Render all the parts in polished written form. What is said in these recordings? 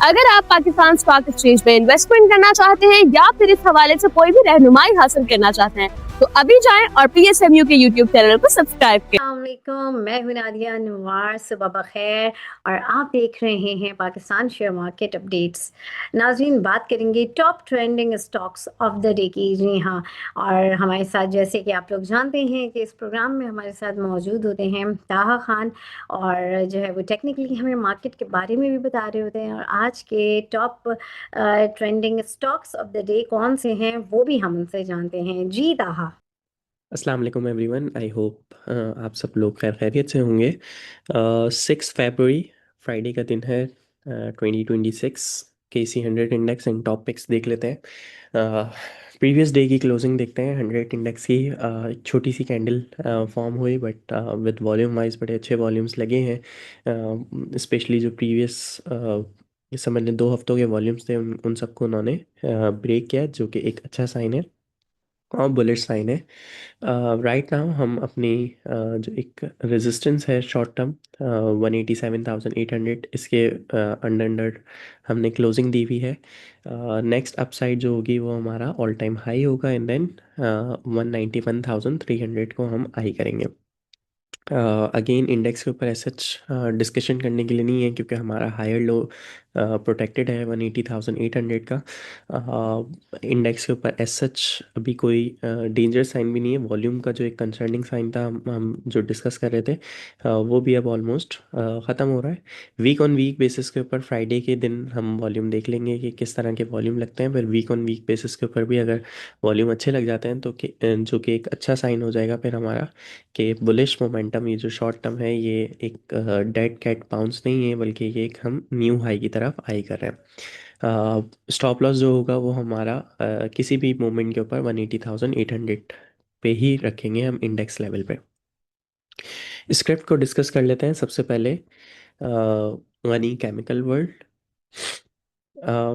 अगर आप Pakistan stock exchange में इन्वेस्टमेंट करना चाहते हैं या फिर इस हवाले से कोई भी रहनुमाई हासिल करना चाहते हैं तो अभी जाएं और PSMU के यूट्यूब चैनल को सब्सक्राइब करें। अस्सलामुअलैकुम, मैं हूं नादिया नवार। सुबह बखैर और आप देख रहे हैं पाकिस्तान शेयर मार्केट अपडेट्स। नाज़रीन, बात करेंगे top trending stocks of the day की। जी हाँ, और हमारे साथ, जैसे कि आप लोग जानते हैं कि इस प्रोग्राम में हमारे साथ मौजूद होते हैं ताहा खान, और जो है वो टेक्निकली हमें मार्केट के बारे में भी बता रहे होते हैं, और आज के top trending stocks of the day कौन से हैं वो भी हम उनसे जानते हैं। जी ताहा। अस्सलाम वालेकुम एवरीवन। आई होप आप सब लोग खैर खैरियत से होंगे। 6 फरवरी फ्राइडे का दिन है। 2026 KC 100 index and top picks देख लेते हैं। प्रीवियस डे की क्लोजिंग देखते हैं। 100 इंडेक्स की एक छोटी सी कैंडल फॉर्म हुई, बट विद वॉल्यूम वाइज बड़े अच्छे वॉल्यूम्स लगे हैं। स्पेशली जो प्रीवियस इस समझ लें 2 हफ्तों के वॉल्यूम्स थे, उन सबको उन्होंने ब्रेक किया, जो कि एक अच्छा साइन है और बुलिश साइन है। राइट नाउ हम अपनी जो एक रेजिस्टेंस है शॉर्ट टर्म 187,800, इसके अंडर अंडर हमने क्लोजिंग दी हुई है। नेक्स्ट अपसाइड जो होगी वो हमारा ऑल टाइम हाई होगा, एंड देन 191,300 को हम आई करेंगे। अगेन इंडेक्स के ऊपर सच डिस्कशन करने के लिए नहीं है, क्योंकि हमारा हायर लो प्रोटेक्टेड है 180,800 का। इंडेक्स के ऊपर सच अभी कोई डेंजरस साइन भी नहीं है। वॉल्यूम का जो एक कंसर्निंग साइन था, हम जो डिस्कस कर रहे थे, वो भी अब ऑलमोस्ट ख़त्म हो रहा है। वीक ऑन वीक बेसिस के ऊपर फ्राइडे के दिन हम वॉल्यूम देख लेंगे कि किस तरह के वॉल्यूम लगते हैं। फिर वीक ऑन वीक बेसिस के ऊपर भी अगर वॉल्यूम अच्छे लग जाते हैं तो जो कि एक अच्छा साइन हो जाएगा फिर हमारा, कि बुलिश मोमेंटम, ये जो शॉर्ट टर्म है, ये एक डेड कैट बाउंस नहीं है, बल्कि ये एक हम न्यू हाई की तरफ आई कर रहे हैं। स्टॉप लॉस जो होगा वो हमारा किसी भी मोमेंट के ऊपर 180,800 पे ही रखेंगे हम इंडेक्स लेवल पे। स्क्रिप्ट को डिस्कस कर लेते हैं। सबसे पहले Ghani chemical world.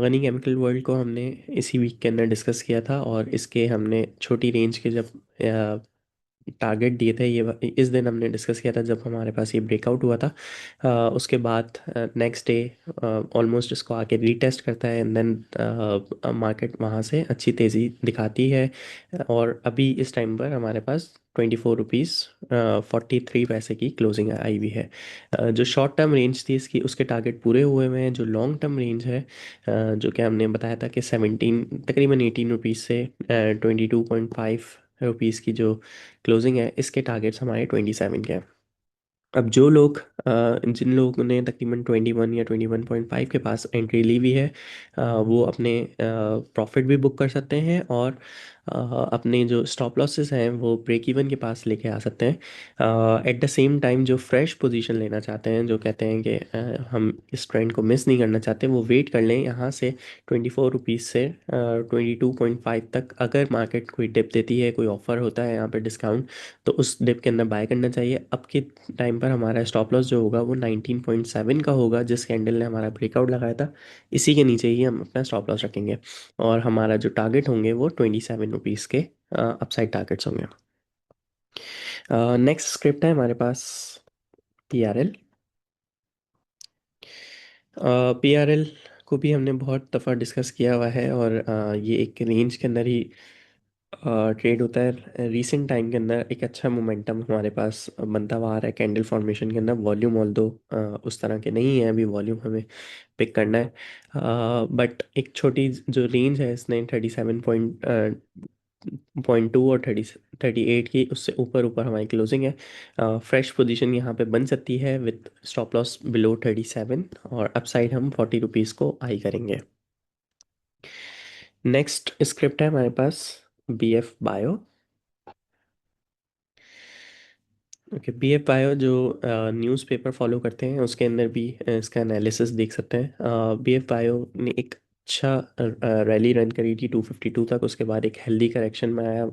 Ghani chemical world को हमने इसी वीक के अंदर डिस्कस किया था, और इसके हमने छोटी रेंज के जब टारगेट दिए थे, ये इस दिन हमने डिस्कस किया था जब हमारे पास ये ब्रेकआउट हुआ था। उसके बाद नेक्स्ट डे ऑलमोस्ट इसको आके रीटेस्ट करता है, एंड देन मार्केट वहाँ से अच्छी तेज़ी दिखाती है। और अभी इस टाइम पर हमारे पास 24 रुपीज़ 43 पैसे की क्लोजिंग आई हुई है। जो शॉर्ट टर्म रेंज थी इसकी, उसके टारगेट पूरे हुए हुए हैं। जो लॉन्ग टर्म रेंज है, जो कि हमने बताया था कि 17 तकरीबन 18 रुपीज़ से 22.5 रुपीज़ की जो क्लोजिंग है, इसके टारगेट्स हमारे 27 के हैं। अब जो लोग जिन लोगों ने तकरीबन 21 या 21.5 के पास एंट्री ली हुई है, वो अपने प्रॉफिट भी बुक कर सकते हैं, और अपने जो स्टॉप लॉसेस हैं वो ब्रेक इवन के पास लेके आ सकते हैं। एट द सेम टाइम जो फ्रेश पोजीशन लेना चाहते हैं, जो कहते हैं कि हम इस ट्रेंड को मिस नहीं करना चाहते, वो वेट कर लें यहाँ से 24 रुपीज़ से 22.5 तक। अगर मार्केट कोई डिप देती है, कोई ऑफर होता है यहाँ पे डिस्काउंट, तो उस डिप के अंदर बाय करना चाहिए। अब के टाइम पर हमारा स्टॉप लॉस जो होगा वो 19.7 का होगा, जिस कैंडल ने हमारा ब्रेकआउट लगाया था, इसी के नीचे ही हम अपना स्टॉप लॉस रखेंगे। और हमारा जो टारगेट होंगे वो 27 रुपीज़ के अपसाइड टारगेट्स होंगे। नेक्स्ट स्क्रिप्ट है हमारे पास PRL। PRL को भी हमने बहुत दफ़ा डिस्कस किया हुआ है, और ये एक रेंज के अंदर ही ट्रेड होता है। रीसेंट टाइम के अंदर एक अच्छा मोमेंटम हमारे पास बनता हुआ आ रहा है कैंडल फॉर्मेशन के अंदर। वॉल्यूम ऑल दो उस तरह के नहीं है, अभी वॉल्यूम हमें पिक करना है। बट एक छोटी जो रेंज है, इसने 37.2 और 38 की, उससे ऊपर ऊपर हमारी क्लोजिंग है। फ्रेश पोजीशन यहाँ पे बन सकती है विद स्टॉप लॉस बिलो 37, और अपसाइड हम 40 रुपीज़ को आई करेंगे। नेक्स्ट स्क्रिप्ट है हमारे पास BF bio. Okay, BF bio जो न्यूज़पेपर फॉलो करते हैं उसके अंदर भी इसका एनालिसिस देख सकते हैं। BF बायो ने एक अच्छा रैली रन करी थी 252 तक। उसके बाद एक हेल्दी करेक्शन में आया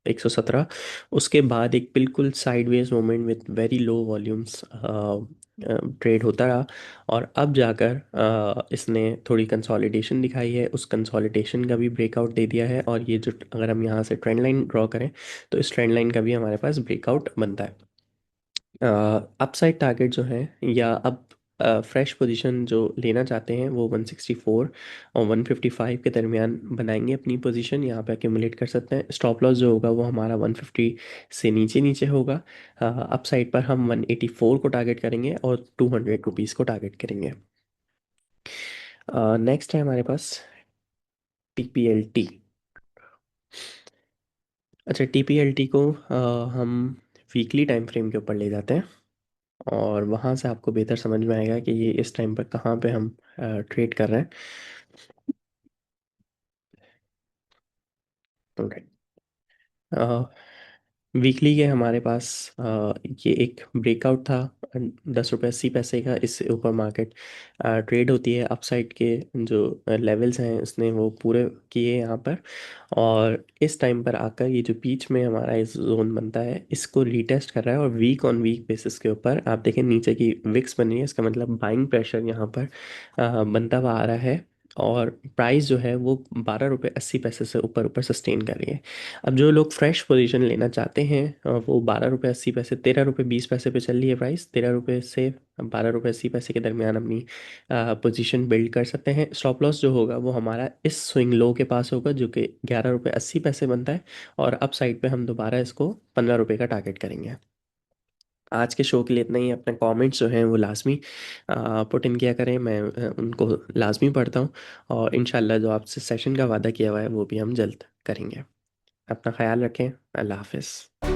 117। उसके बाद एक बिल्कुल sideways moment with very low volumes trade होता रहा, और अब जाकर इसने थोड़ी कंसोलिडेशन दिखाई है। उस कंसोलिडेशन का भी ब्रेकआउट दे दिया है, और ये जो अगर हम यहाँ से ट्रेंड लाइन ड्रॉ करें तो इस ट्रेंड लाइन का भी हमारे पास ब्रेकआउट बनता है। अपसाइड टारगेट जो है, या अब फ्रेश पोजीशन जो लेना चाहते हैं वो 164 और 155 के दरमियान बनाएंगे अपनी पोजीशन, यहाँ पे एक्यूमुलेट कर सकते हैं। स्टॉप लॉस जो होगा वो हमारा 150 से नीचे नीचे होगा। अप साइड पर हम 184 को टारगेट करेंगे और 200 रुपीज़ को टारगेट करेंगे। नेक्स्ट है हमारे पास TPLT। अच्छा, TPLT को हम वीकली टाइम फ्रेम के ऊपर ले जाते हैं और वहाँ से आपको बेहतर समझ में आएगा कि ये इस टाइम पर कहाँ पे हम ट्रेड कर रहे हैं। ओके, वीकली के हमारे पास ये एक ब्रेकआउट था 10 रुपये 80 पैसे का, इससे ऊपर मार्केट ट्रेड होती है। अपसाइड के जो लेवल्स हैं उसने वो पूरे किए यहाँ पर, और इस टाइम पर आकर ये जो बीच में हमारा इस जोन बनता है इसको रीटेस्ट कर रहा है, और वीक ऑन वीक बेसिस के ऊपर आप देखें नीचे की विक्स बन रही है, इसका मतलब बाइंग प्रेशर यहाँ पर बनता हुआ आ रहा है, और प्राइस जो है वो 12 रुपये 80 पैसे से ऊपर ऊपर सस्टेन कर रही है। अब जो लोग फ्रेश पोजीशन लेना चाहते हैं वो 12 रुपये 80 पैसे, 13 रुपये 20 पैसे पे चल रही है प्राइस, 13 रुपये से 12 रुपये 80 पैसे के दरमियान अपनी पोजीशन बिल्ड कर सकते हैं। स्टॉप लॉस जो होगा वो हमारा इस स्विंग लो के पास होगा जो कि 11 रुपये 80 पैसे बनता है, और अप साइड पे हम दोबारा इसको 15 रुपये का टारगेट करेंगे। आज के शो के लिए इतना ही। अपने कमेंट्स जो हैं वो लाजमी पुट इन किया करें, मैं उनको लाजमी पढ़ता हूँ, और इंशाल्लाह जो आपसे सेशन का वादा किया हुआ है वो भी हम जल्द करेंगे। अपना ख्याल रखें। अल्लाह हाफिज़।